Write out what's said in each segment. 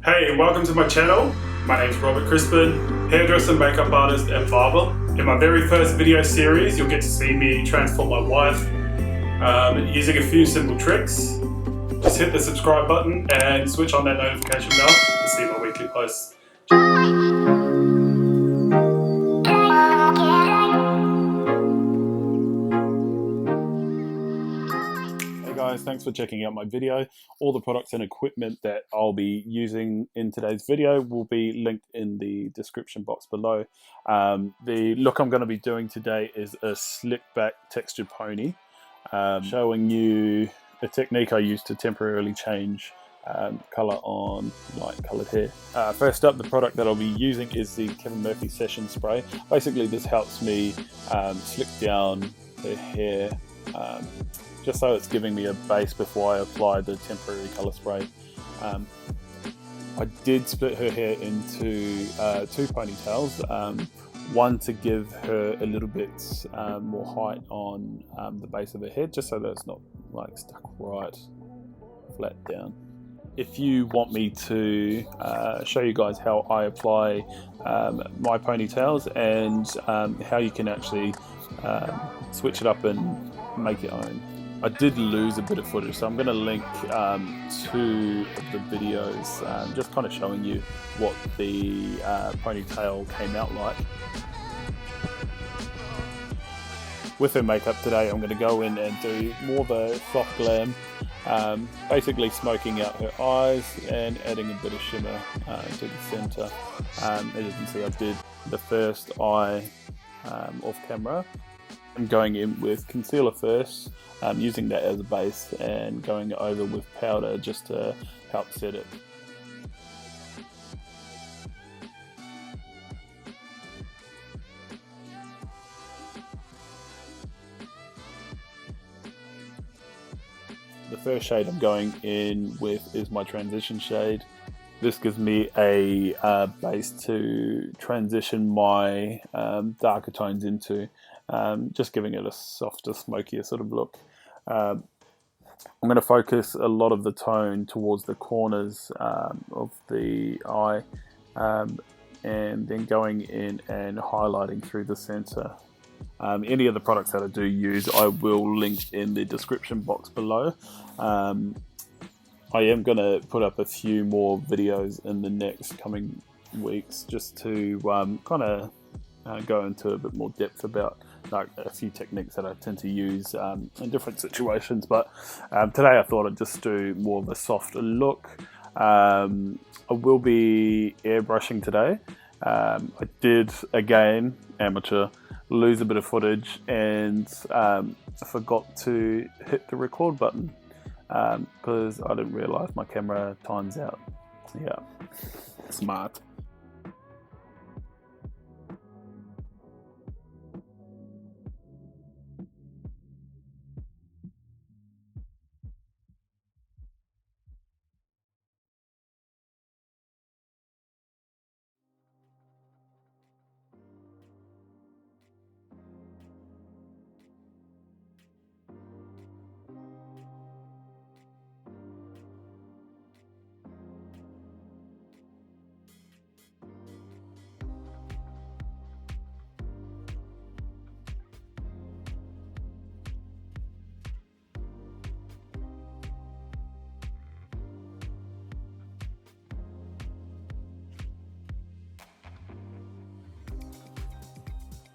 Hey, welcome to my channel. My name is Robert Crispin, hairdresser, makeup artist and barber. In my very first video series, you'll get to see me transform my wife using a few simple tricks. Just hit the subscribe button and switch on that notification bell to see my weekly posts. Guys, thanks for checking out my video. All the products and equipment that I'll be using in today's video will be linked in the description box below. The look I'm going to be doing today is a slick back textured pony, showing you a technique I use to temporarily change color on light colored hair. First up, the product that I'll be using is the Kevin Murphy Session Spray. Basically, this helps me slick down the hair just so it's giving me a base before I apply the temporary color spray. I did split her hair into two ponytails, one to give her a little bit more height on the base of her head, just so that it's not like stuck right flat down. If you want me to show you guys how I apply my ponytails and how you can actually switch it up and make your own. I did lose a bit of footage, so I'm going to link two of the videos just kind of showing you what the ponytail came out like. With her makeup today, I'm going to go in and do more of a soft glam, basically smoking out her eyes and adding a bit of shimmer to the centre. As you can see, I did the first eye off camera. I'm going in with concealer first, using that as a base and going over with powder just to help set it. The first shade I'm going in with is my transition shade. This gives me a base to transition my darker tones into, just giving it a softer, smokier sort of look. I'm going to focus a lot of the tone towards the corners of the eye, and then going in and highlighting through the center. Any of the products that I do use, I will link in the description box below. I am going to put up a few more videos in the next coming weeks just to kind of go into a bit more depth about like a few techniques that I tend to use in different situations, but today I thought I'd just do more of a soft look. I will be airbrushing today. I did, again, amateur, lose a bit of footage and I forgot to hit the record button because I didn't realize my camera times out. Yeah, smart.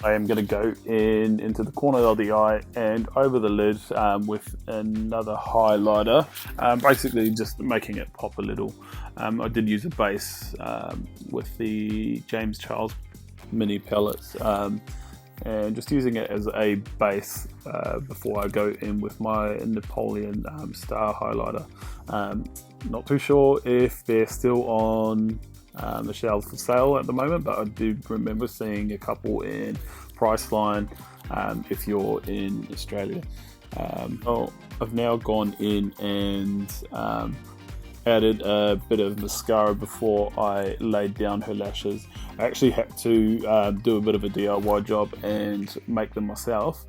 I am going to go into the corner of the eye and over the lid with another highlighter, basically just making it pop a little. I did use a base with the James Charles mini palettes and just using it as a base before I go in with my Napolean star highlighter. Not too sure if they're still on the shelves for sale at the moment, but I do remember seeing a couple in Priceline if you're in Australia. I've now gone in and added a bit of mascara before I laid down her lashes. I actually had to do a bit of a DIY job and make them myself.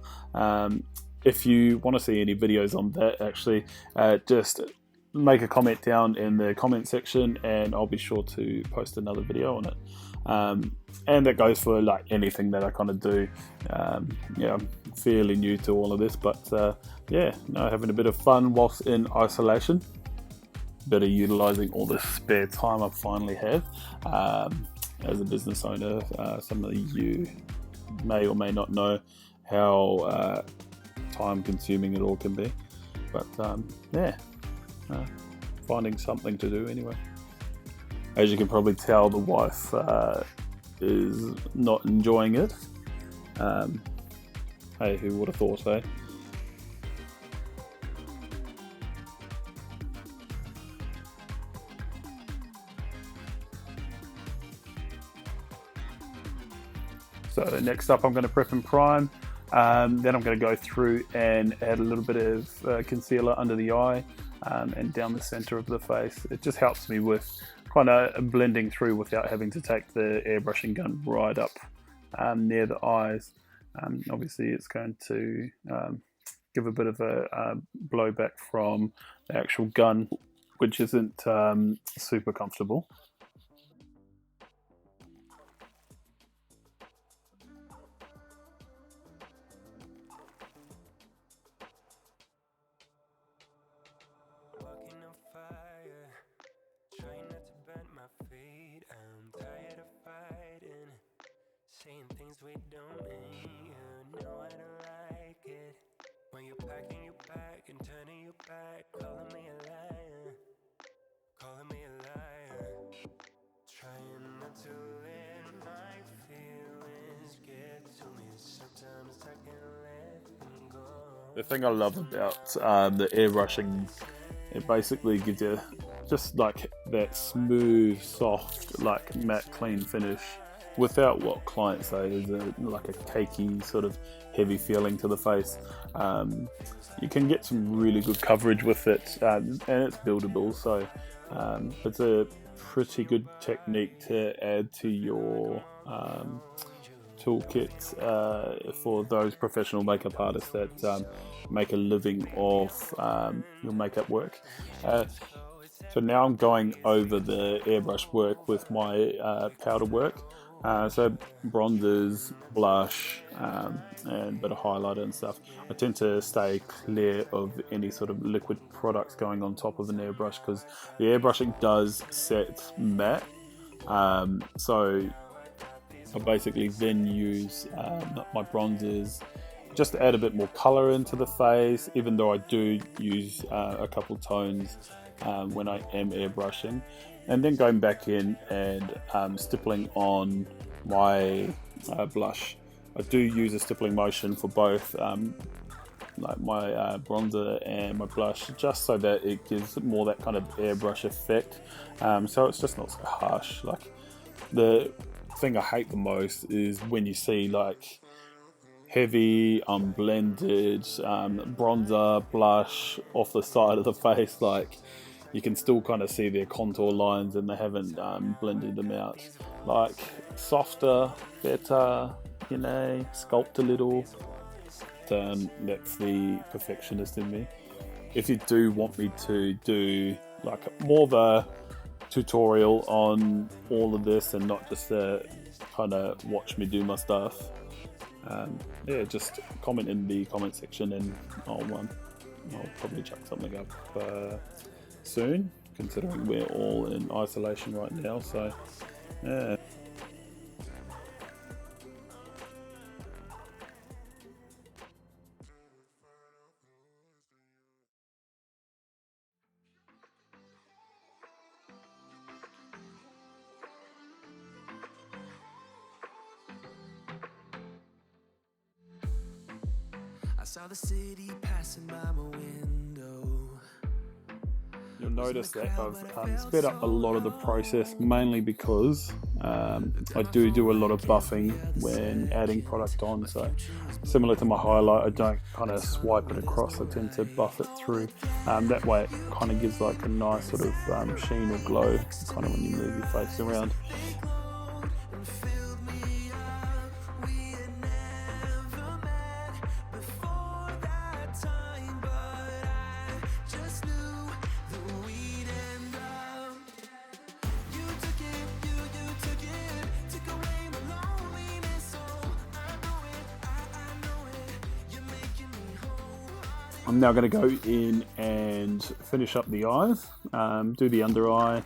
If you want to see any videos on that, actually just make a comment down in the comment section, and I'll be sure to post another video on it. And that goes for like anything that I kind of do. Yeah, I'm fairly new to all of this, but yeah, having a bit of fun whilst in isolation. Bit of utilizing all the spare time I finally have as a business owner. Some of you may or may not know how time consuming it all can be, but yeah, finding something to do anyway. As you can probably tell, the wife is not enjoying it. Hey, who would have thought, eh? So next up, I'm going to prep and prime. Then I'm going to go through and add a little bit of concealer under the eye and down the center of the face. It just helps me with kind of blending through without having to take the airbrushing gun right up near the eyes. Obviously, it's going to give a bit of a blowback from the actual gun, which isn't super comfortable. Saying things we don't mean, you know I don't like it. When you're packing your bag and turning your back, calling me a liar, calling me a liar. Trying not to let my feelings get to me. Sometimes I can't let them go. The thing I love about the airbrushing, it basically gives you just like that smooth, soft, like matte clean finish, without what clients say is like a cakey sort of heavy feeling to the face. You can get some really good coverage with it, and it's buildable, so it's a pretty good technique to add to your toolkit for those professional makeup artists that make a living off your makeup work. So now I'm going over the airbrush work with my powder work. So bronzers, blush, and a bit of highlighter and stuff. I tend to stay clear of any sort of liquid products going on top of an airbrush, because the airbrushing does set matte. So I basically then use my bronzers just to add a bit more color into the face, even though I do use a couple tones when I am airbrushing. And then going back in and stippling on my blush. I do use a stippling motion for both like my bronzer and my blush, just so that it gives more that kind of airbrush effect, so it's just not so harsh. Like, the thing I hate the most is when you see like heavy unblended bronzer, blush off the side of the face. Like, you can still kind of see their contour lines and they haven't blended them out. Like, softer, better, you know, sculpt a little. That's the perfectionist in me. If you do want me to do like more of a tutorial on all of this and not just kind of watch me do my stuff, yeah, just comment in the comment section and I'll probably chuck something up soon, considering we're all in isolation right now. So yeah. I saw the city passing by my window. You'll notice that I've sped up a lot of the process, mainly because I do a lot of buffing when adding product on. So similar to my highlight, I don't kind of swipe it across, I tend to buff it through. That way it kind of gives like a nice sort of sheen or glow kind of when you move your face around. I'm now going to go in and finish up the eyes, do the under eye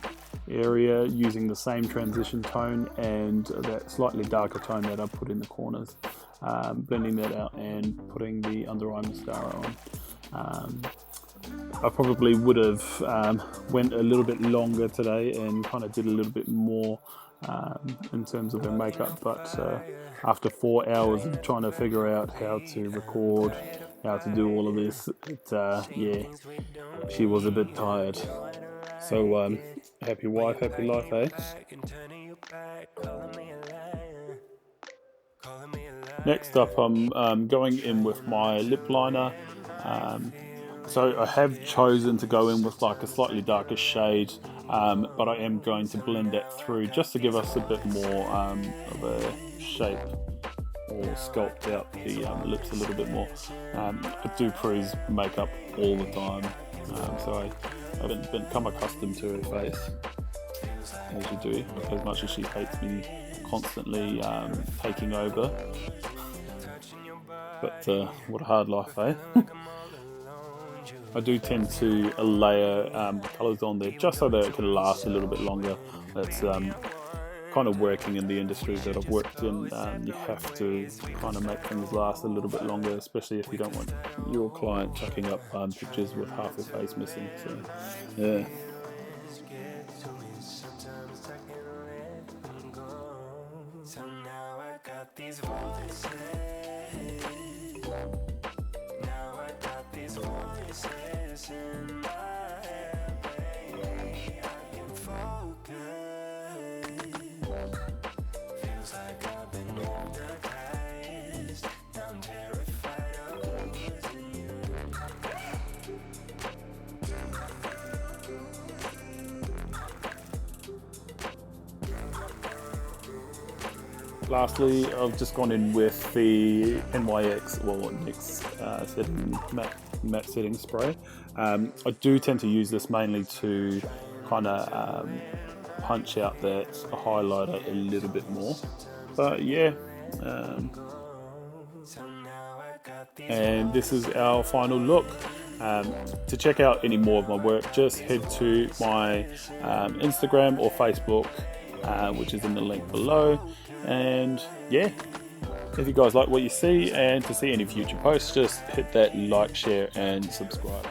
area using the same transition tone and that slightly darker tone that I put in the corners, blending that out and putting the under eye mascara on. I probably would have went a little bit longer today and kind of did a little bit more in terms of her makeup, but after 4 hours of trying to figure out how to record, how to do all of this, yeah, she was a bit tired. So happy wife, happy life, eh? Next up, I'm going in with my lip liner. So I have chosen to go in with like a slightly darker shade, but I am going to blend that through just to give us a bit more of a shape, or sculpt out the lips a little bit more. I do Prue's makeup all the time, so I haven't become accustomed to her face, as you do, as much as she hates me constantly taking over. But what a hard life, eh? I do tend to layer colours on there just so that it can last a little bit longer. That's kind of working in the industries that I've worked in. You have to kind of make things last a little bit longer, especially if you don't want your client chucking up pictures with half their face missing. So, yeah. Lastly, I've just gone in with the NYX, well, NYX setting, matte setting spray. I do tend to use this mainly to kind of punch out that highlighter a little bit more. But yeah, and this is our final look. To check out any more of my work, just head to my Instagram or Facebook, which is in the link below. And yeah, if you guys like what you see and to see any future posts, just hit that like, share and subscribe.